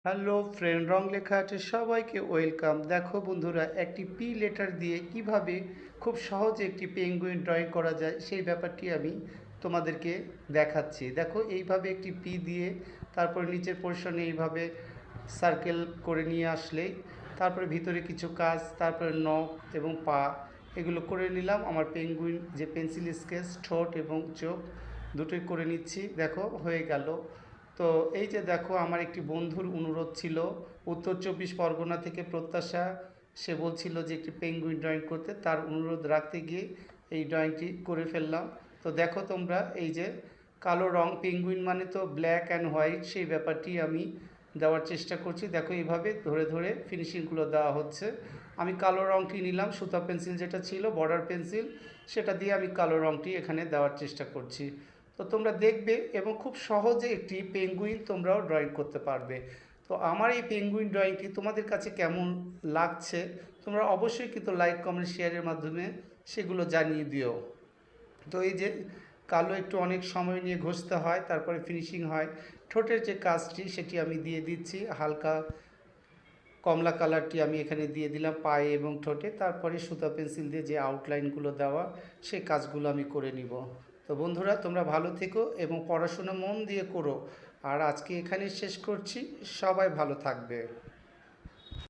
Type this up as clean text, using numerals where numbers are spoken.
Hello friend, রং লেখা আছে সবাইকে ওয়েলকাম। দেখো বন্ধুরা, একটি পি লেটার দিয়ে কিভাবে খুব সহজে একটি পেঙ্গুইন ড্রয়িং করা যায় সেই ব্যাপারটি আমি তোমাদেরকে দেখাচ্ছি। দেখো, এইভাবে একটি পি দিয়ে তারপরে নিচের পোর্শনে এইভাবে সার্কেল করে নিয়ে আসলেই তারপরে ভিতরে কিছু কাজ, তারপরে নখ এবং পা এগুলো করে নিলাম। আমার পেঙ্গুইন যে পেন্সিল স্কেচ, ঠোঁট এবং চোখ দুটোই করে নিচ্ছি। দেখো হয়ে গেল। তো এই যে দেখো, আমার একটি বন্ধুর অনুরোধ ছিল, উত্তর চব্বিশ পরগনা থেকে প্রত্যাশা। সে বলছিল যে একটি পেঙ্গুইন ড্রয়িং করতে, তার অনুরোধ রাখতে গিয়ে এই ড্রয়িংটি করে ফেললাম। তো দেখো তোমরা, এই যে কালো রং, পেঙ্গুইন মানে তো ব্ল্যাক অ্যান্ড হোয়াইট, সেই ব্যাপারটি আমি দেওয়ার চেষ্টা করছি। দেখো এইভাবে ধরে ধরে ফিনিশিংগুলো দেওয়া হচ্ছে। আমি কালো রংটি নিলাম, সুতা পেন্সিল যেটা ছিল, বর্ডার পেন্সিল, সেটা দিয়ে আমি কালো রংটি এখানে দেওয়ার চেষ্টা করছি। তো তোমরা দেখবে এবং খুব সহজে একটি পেঙ্গুইন তোমরাও ড্রয়িং করতে পারবে। তো আমার এই পেঙ্গুইন ড্রয়িংটি তোমাদের কাছে কেমন লাগছে তোমরা অবশ্যই কিন্তু লাইক, কমেন্ট, শেয়ারের মাধ্যমে সেগুলো জানিয়ে দিও। তো এই যে কালো একটু অনেক সময় নিয়ে ঘষতে হয়, তারপরে ফিনিশিং হয়। ঠোঁটের যে কাজটি সেটি আমি দিয়ে দিচ্ছি, হালকা কমলা কালারটি আমি এখানে দিয়ে দিলাম পায়ে এবং ঠোঁটে। তারপরে সুতা পেন্সিল দিয়ে যে আউটলাইনগুলো দেওয়া, সেই কাজগুলো আমি করে নিব। তো বন্ধুরা, তোমরা ভালো থেকো এবং পড়াশোনা মন দিয়ে করো। আর আজকে এখানে শেষ করছি। সবাই ভালো থাকবে।